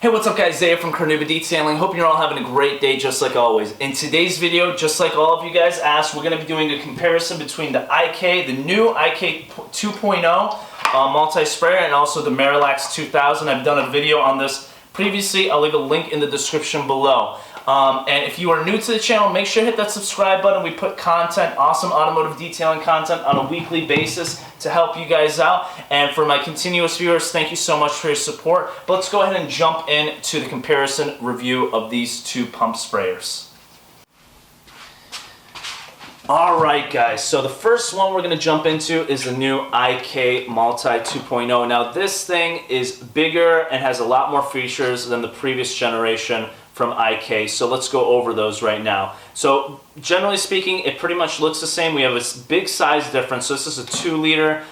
Hey, what's up guys, Zaya from CarNewba Detailing. Hope you're all having a great day just like always. In today's video, just like all of you guys asked, we're going to be doing a comparison between the the new IK 2.0 multi-sprayer and also the MAROLEX 2000. I've done a video on this previously. I'll leave a link in the description below. And if you are new to the channel, make sure to hit that subscribe button. We put content, awesome automotive detailing content on a weekly basis to help you guys out. And for my continuous viewers, thank you so much for your support. But let's go ahead and jump into the comparison review of these two pump sprayers. Alright guys, so the first one we're going to jump into is the new IK Multi 2.0. Now this thing is bigger and has a lot more features than the previous generation from IK, so let's go over those right now. So generally speaking, it pretty much looks the same. We have a big size difference. So this is a 2-liter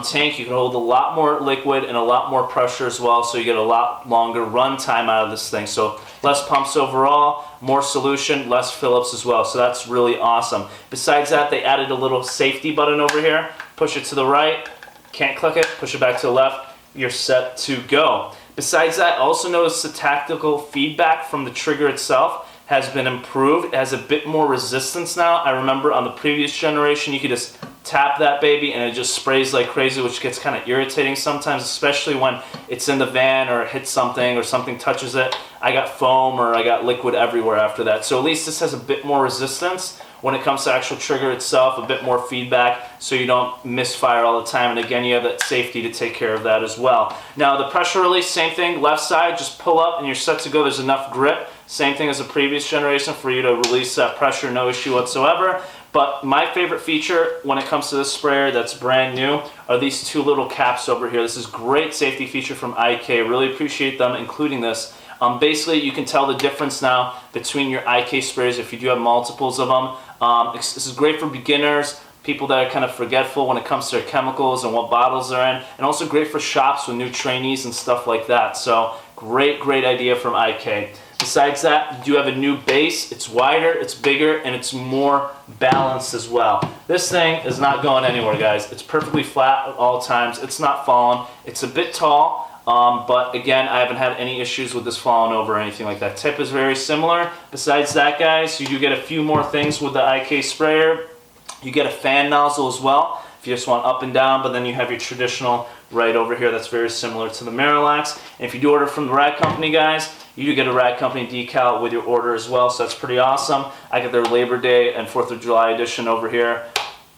tank. You can hold a lot more liquid and a lot more pressure as well, so you get a lot longer run time out of this thing. So less pumps overall, more solution, less fill-ups as well. So that's really awesome. Besides that, they added a little safety button over here. Push it to the right, can't click it, push it back to the left, you're set to go. Besides that, also notice the tactical feedback from the trigger itself has been improved. It has a bit more resistance now. I remember on the previous generation, you could just tap that baby and it just sprays like crazy, which gets kind of irritating sometimes, especially when it's in the van or it hits something or something touches it. I got foam or I got liquid everywhere after that. So at least this has a bit more resistance when it comes to actual trigger itself, a bit more feedback so you don't misfire all the time. And again, you have that safety to take care of that as well. Now the pressure release, same thing, left side, just pull up and you're set to go. There's enough grip. Same thing as the previous generation for you to release that pressure, no issue whatsoever. But my favorite feature when it comes to this sprayer that's brand new are these two little caps over here. This is great safety feature from IK. Really appreciate them including this. Basically, you can tell the difference now between your IK sprayers if you do have multiples of them. This is great for beginners, people that are kind of forgetful when it comes to their chemicals and what bottles they're in, and also great for shops with new trainees and stuff like that. So great idea from IK. Besides that, you do have a new base. It's wider, it's bigger, and it's more balanced as well. This thing is not going anywhere, guys. It's perfectly flat at all times. It's not falling. It's a bit tall. But again, I haven't had any issues with this falling over or anything like that. Tip is very similar. Besides that, guys, you do get a few more things with the IK sprayer. You get a fan nozzle as well if you just want up and down, but then you have your traditional right over here that's very similar to the MAROLEX. And if you do order from the Rag Company, guys, you do get a Rag Company decal with your order as well, so that's pretty awesome. I got their Labor Day and 4th of July edition over here,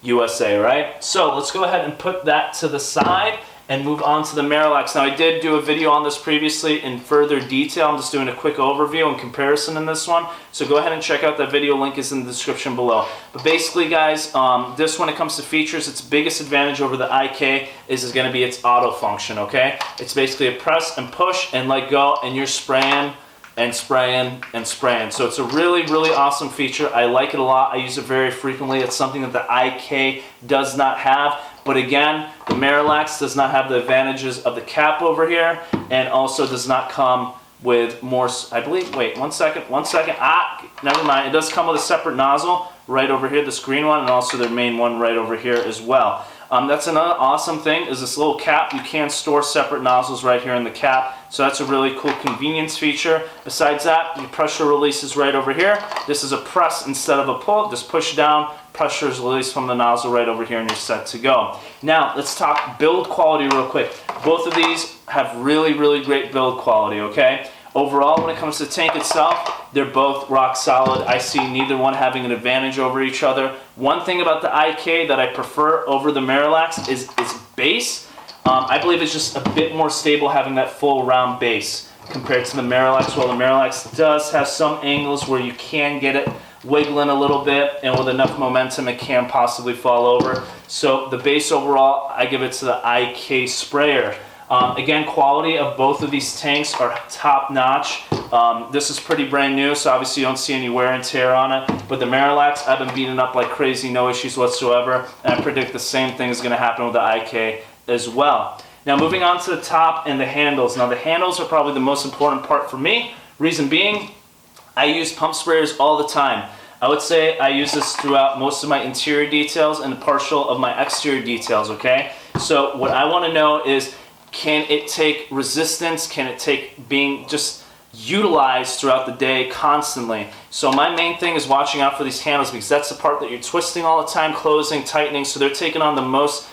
USA, right? So let's go ahead and put that to the side and move on to the MAROLEX. Now I did do a video on this previously in further detail. I'm just doing a quick overview and comparison in this one. So go ahead and check out that video, link is in the description below. But basically guys, this when it comes to features, its biggest advantage over the IK is going to be its auto function, okay? It's basically a press and push and let go and you're spraying and spraying and spraying. So it's a really awesome feature. I like it a lot. I use it very frequently. It's something that the IK does not have. But again, the MAROLEX does not have the advantages of the cap over here and also does not come with more, I believe, wait, one second, never mind. It does come with a separate nozzle right over here, this green one, and also their main one right over here as well. That's another awesome thing is this little cap. You can store separate nozzles right here in the cap. So that's a really cool convenience feature. Besides that, your pressure release is right over here. This is a press instead of a pull. Just push down, pressure is released from the nozzle right over here and you're set to go. Now, let's talk build quality real quick. Both of these have really great build quality, okay? Overall, when it comes to the tank itself, they're both rock solid. I see neither one having an advantage over each other. One thing about the IK that I prefer over the MAROLEX is its base. I believe it's just a bit more stable having that full round base compared to the MAROLEX. While the MAROLEX does have some angles where you can get it wiggling a little bit, and with enough momentum it can possibly fall over. So the base overall, I give it to the IK sprayer. Again, quality of both of these tanks are top notch. This is pretty brand new, so obviously you don't see any wear and tear on it. But the MAROLEX, I've been beating up like crazy, no issues whatsoever. And I predict the same thing is going to happen with the IK as well. Now moving on to the top and the handles. Now the handles are probably the most important part for me. Reason being, I use pump sprayers all the time. I would say I use this throughout most of my interior details and partial of my exterior details, okay? So what I want to know is, can it take resistance? Can it take being just utilize throughout the day constantly. So my main thing is watching out for these handles, because that's the part that you're twisting all the time, closing, tightening, so they're taking on the most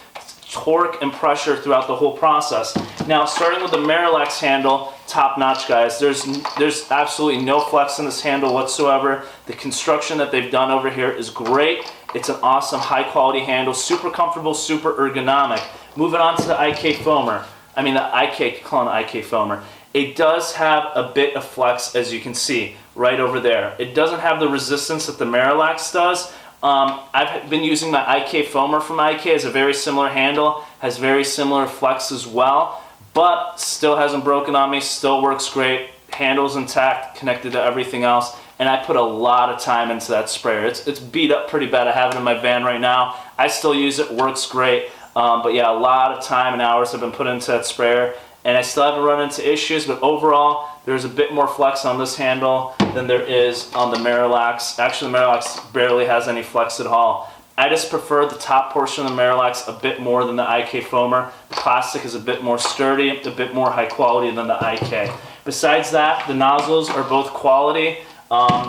torque and pressure throughout the whole process. Now, starting with the MAROLEX handle, top notch, guys. There's absolutely no flex in this handle whatsoever. The construction that they've done over here is great. It's an awesome high quality handle, super comfortable, super ergonomic. Moving on to the IK foamer. I mean the IK, call it IK foamer. It does have a bit of flex, as you can see right over there. It doesn't have the resistance that the MAROLEX does. I've been using my IK foamer from IK. It's a very similar handle, has very similar flex as well, but still hasn't broken on me, still works great, handle's intact, connected to everything else, and I put a lot of time into that sprayer. It's beat up pretty bad. I have it in my van right now. I still use it, works great, but yeah, a lot of time and hours have been put into that sprayer, and I still haven't run into issues, but overall, there's a bit more flex on this handle than there is on the MAROLEX. Actually, the MAROLEX barely has any flex at all. I just prefer the top portion of the MAROLEX a bit more than the IK foamer. The plastic is a bit more sturdy, a bit more high quality than the IK. Besides that, the nozzles are both quality.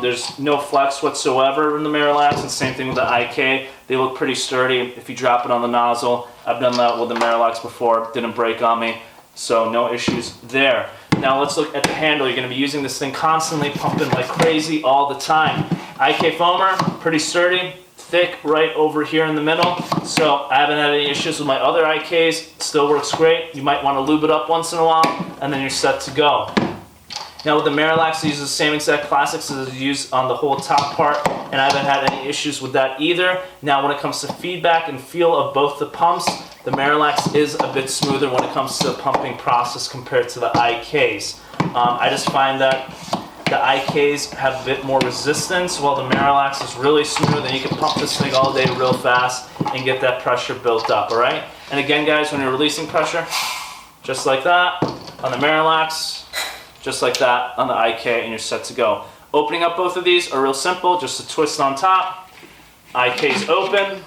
There's no flex whatsoever in the MAROLEX, and same thing with the IK. They look pretty sturdy if you drop it on the nozzle. I've done that with the MAROLEX before, didn't break on me, so no issues there. Now let's look at the handle. You're going to be using this thing constantly, pumping like crazy all the time. IK foamer, pretty sturdy, thick right over here in the middle, so I haven't had any issues with my other IKs. It still works great. You might want to lube it up once in a while, and then you're set to go. Now with the MAROLEX, I use the same exact plastics as I use on the whole top part, and I haven't had any issues with that either. Now when it comes to feedback and feel of both the pumps, the MAROLEX is a bit smoother when it comes to the pumping process compared to the IKs. I just find that the IKs have a bit more resistance, while the MAROLEX is really smooth, and you can pump this thing all day real fast and get that pressure built up, alright? And again, guys, when you're releasing pressure, just like that on the MAROLEX, just like that on the IK, and you're set to go. Opening up both of these are real simple, just a twist on top, IK's open,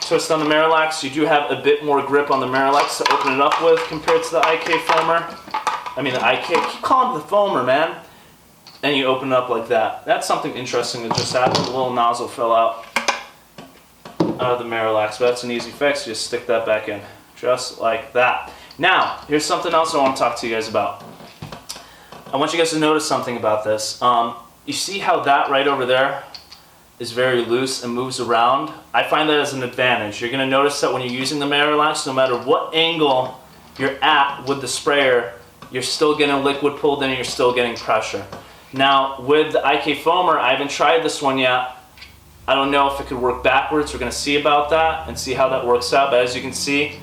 twist on the MAROLEX. You do have a bit more grip on the MAROLEX to open it up with compared to the IK foamer. I mean the IK, keep calling it the foamer, man. And you open it up like that. That's something interesting that just happened. The little nozzle fell out of the MAROLEX, but that's an easy fix. You just stick that back in, just like that. Now, here's something else I want to talk to you guys about. I want you guys to notice something about this. You see how that right over there is very loose and moves around? I find that as an advantage. You're going to notice that when you're using the MAROLEX, no matter what angle you're at with the sprayer, you're still getting liquid pulled in and you're still getting pressure. Now, with the IK foamer, I haven't tried this one yet. I don't know if it could work backwards. We're going to see about that and see how that works out. But as you can see,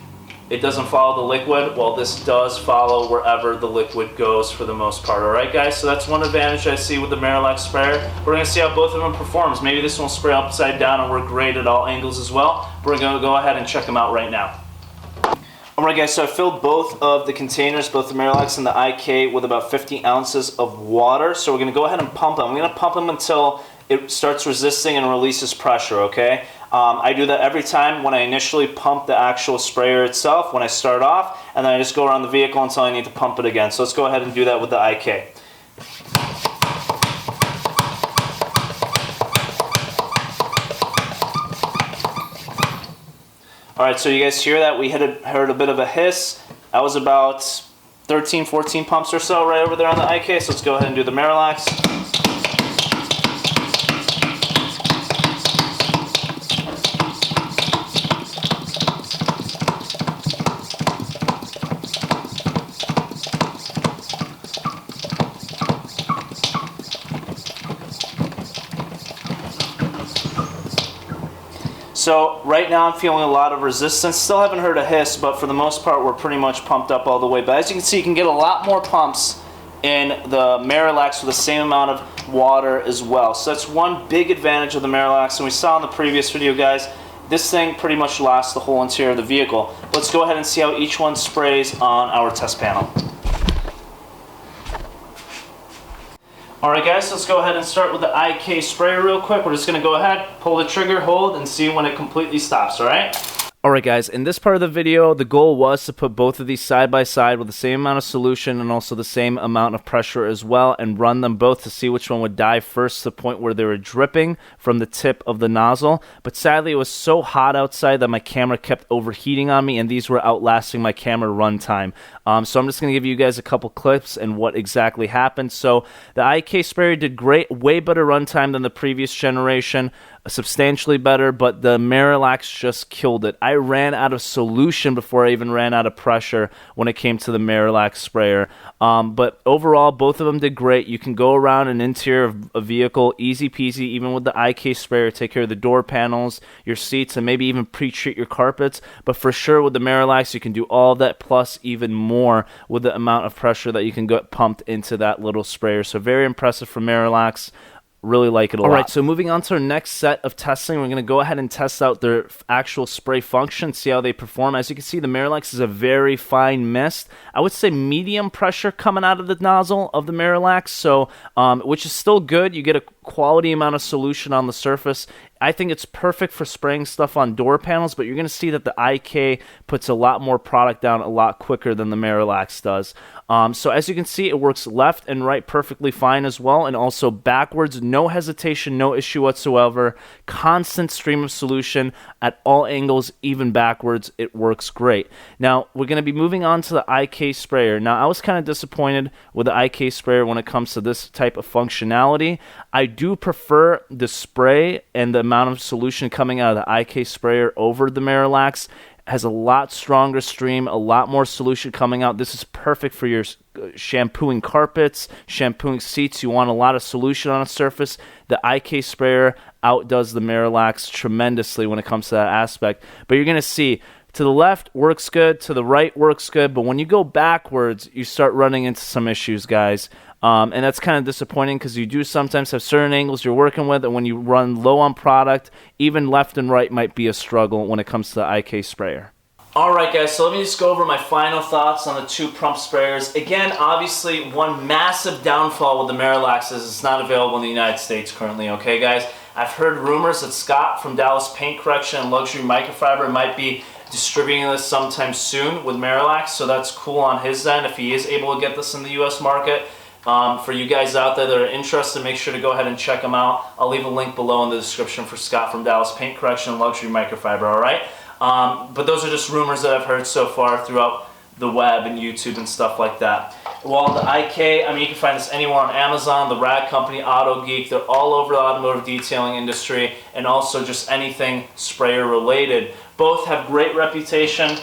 it doesn't follow the liquid. Well, this does follow wherever the liquid goes for the most part. Alright guys, so that's one advantage I see with the MAROLEX sprayer. We're going to see how both of them performs. Maybe this one will spray upside down and work great at all angles as well. We're going to go ahead and check them out right now. Alright guys, so I filled both of the containers, both the MAROLEX and the IK, with about 50 ounces of water. So we're going to go ahead and pump them. I'm going to pump them until it starts resisting and releases pressure, okay? I do that every time when I initially pump the actual sprayer itself, when I start off, and then I just go around the vehicle until I need to pump it again. So let's go ahead and do that with the IK. Alright, so you guys hear that? We heard a bit of a hiss. That was about 13, 14 pumps or so right over there on the IK. So let's go ahead and do the MAROLEX. So right now I'm feeling a lot of resistance. Still haven't heard a hiss, but for the most part we're pretty much pumped up all the way. But as you can see, you can get a lot more pumps in the MAROLEX with the same amount of water as well. So that's one big advantage of the MAROLEX. And we saw in the previous video, guys, this thing pretty much lasts the whole interior of the vehicle. Let's go ahead and see how each one sprays on our test panel. Alright guys, let's go ahead and start with the IK sprayer real quick. We're just going to go ahead, pull the trigger, hold, and see when it completely stops, alright? Alright guys, in this part of the video, the goal was to put both of these side by side with the same amount of solution and also the same amount of pressure as well, and run them both to see which one would die first to the point where they were dripping from the tip of the nozzle. But sadly, it was so hot outside that my camera kept overheating on me, and these were outlasting my camera runtime. So I'm just going to give you guys a couple clips and what exactly happened. So the IK sprayer did great, way better runtime than the previous generation, substantially better, but the MAROLEX just killed it. I ran out of solution before I even ran out of pressure when it came to the MAROLEX sprayer. But overall, both of them did great. You can go around an interior of a vehicle easy peasy, even with the IK sprayer, take care of the door panels, your seats, and maybe even pre-treat your carpets. But for sure with the MAROLEX, you can do all that plus even more with the amount of pressure that you can get pumped into that little sprayer. So very impressive for MAROLEX. Really like it a lot. Alright, so moving on to our next set of testing, we're going to go ahead and test out their actual spray function, see how they perform. As you can see, the MAROLEX is a very fine mist. I would say medium pressure coming out of the nozzle of the MAROLEX, so which is still good. You get a quality amount of solution on the surface. I think it's perfect for spraying stuff on door panels, but you're going to see that the IK puts a lot more product down a lot quicker than the MAROLEX does. So as you can see, it works left and right perfectly fine as well, and also backwards, no hesitation, no issue whatsoever. Constant stream of solution at all angles, even backwards. It works great. Now, we're going to be moving on to the IK sprayer. Now, I was kind of disappointed with the IK sprayer when it comes to this type of functionality. I do prefer the spray and the amount of solution coming out of the IK sprayer over the MAROLEX. Has a lot stronger stream, a lot more solution coming out. This is perfect for your shampooing carpets, shampooing seats. You want a lot of solution on a surface. The IK sprayer outdoes the MAROLEX tremendously when it comes to that aspect. But you're going to see, to the left works good, to the right works good, but when you go backwards, you start running into some issues, guys. And that's kind of disappointing because you do sometimes have certain angles you're working with, and when you run low on product, even left and right might be a struggle when it comes to the IK sprayer. Alright guys, so let me just go over my final thoughts on the two pump sprayers. Again, obviously, one massive downfall with the MAROLEX is it's not available in the United States currently, okay guys? I've heard rumors that Scott from Dallas Paint Correction and Luxury Microfiber might be distributing this sometime soon with MAROLEX, so that's cool on his end if he is able to get this in the US market. For you guys out there that are interested, make sure to go ahead and check them out. I'll leave a link below in the description for Scott from Dallas Paint Correction and Luxury Microfiber, alright? But those are just rumors that I've heard so far throughout the web and YouTube and stuff like that. Well, the IK, I mean, you can find this anywhere on Amazon, the Rag Company, Auto Geek. They're all over the automotive detailing industry and also just anything sprayer related. Both have great reputation.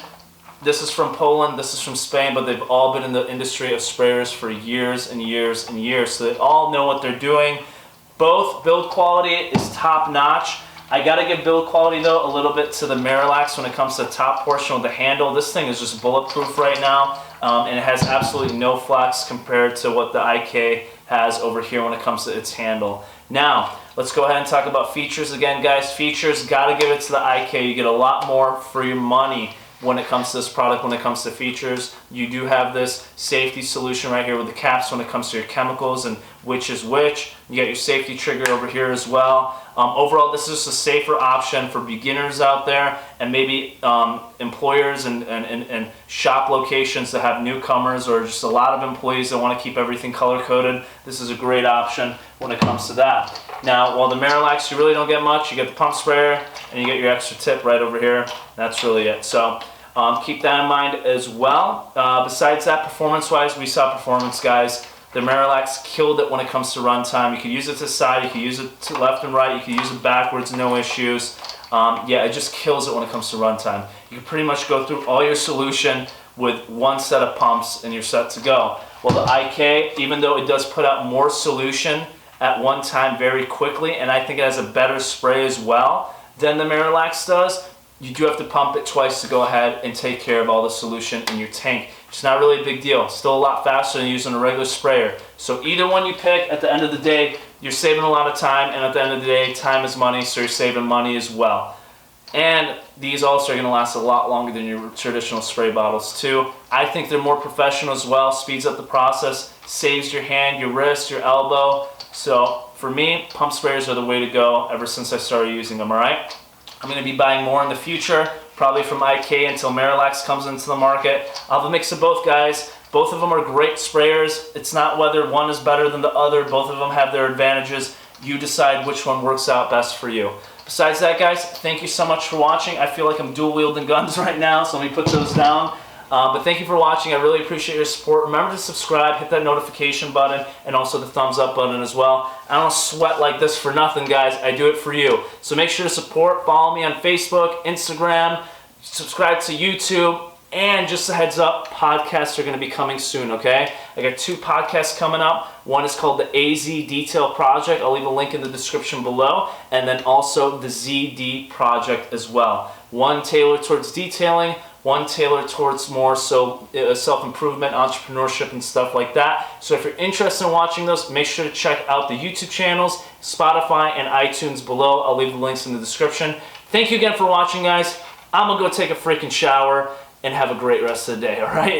This is from Poland, this is from Spain, but they've all been in the industry of sprayers for years and years and years, so they all know what they're doing. Both build quality is top notch. I gotta give build quality though a little bit to the MAROLEX when it comes to the top portion of the handle. This thing is just bulletproof right now, and it has absolutely no flex compared to what the IK has over here when it comes to its handle. Now, let's go ahead and talk about features again, guys. Features, gotta give it to the IK. You get a lot more for your money when it comes to this product, when it comes to features. You do have this safety solution right here with the caps when it comes to your chemicals and which is which. You got your safety trigger over here as well. Overall, this is a safer option for beginners out there and maybe employers and shop locations that have newcomers or just a lot of employees that want to keep everything color-coded. This is a great option when it comes to that. Now, while the MAROLEX, you really don't get much. You get the pump sprayer and you get your extra tip right over here. That's really it. So keep that in mind as well. Besides that, performance-wise, we saw performance, guys. The MAROLEX killed it when it comes to runtime. You can use it to the side, you can use it to left and right, you can use it backwards, no issues. Yeah, it just kills it when it comes to runtime. You can pretty much go through all your solution with one set of pumps and you're set to go. Well, the IK, even though it does put out more solution at one time very quickly, and I think it has a better spray as well than the MAROLEX does, you do have to pump it twice to go ahead and take care of all the solution in your tank. It's not really a big deal. Still a lot faster than using a regular sprayer. So either one you pick, at the end of the day, you're saving a lot of time, and at the end of the day, time is money, so you're saving money as well. And these also are going to last a lot longer than your traditional spray bottles too. I think they're more professional as well, speeds up the process, saves your hand, your wrist, your elbow. So for me, pump sprayers are the way to go ever since I started using them, alright? I'm going to be buying more in the future, probably from IK until MAROLEX comes into the market. I'll have a mix of both, guys. Both of them are great sprayers. It's not whether one is better than the other. Both of them have their advantages. You decide which one works out best for you. Besides that, guys, thank you so much for watching. I feel like I'm dual-wielding guns right now, so let me put those down. But thank you for watching. I really appreciate your support. Remember to subscribe, hit that notification button, and also the thumbs up button as well. I don't sweat like this for nothing, guys. I do it for you. So make sure to support. Follow me on Facebook, Instagram, subscribe to YouTube, and just a heads up, podcasts are going to be coming soon, okay? I got 2 podcasts coming up. One is called the AZ Detail Project. I'll leave a link in the description below. And then also the ZD Project as well. One tailored towards detailing, one tailored towards more so self-improvement, entrepreneurship, and stuff like that. So if you're interested in watching those, make sure to check out the YouTube channels, Spotify, and iTunes below. I'll leave the links in the description. Thank you again for watching, guys. I'm going to go take a freaking shower and have a great rest of the day, all right?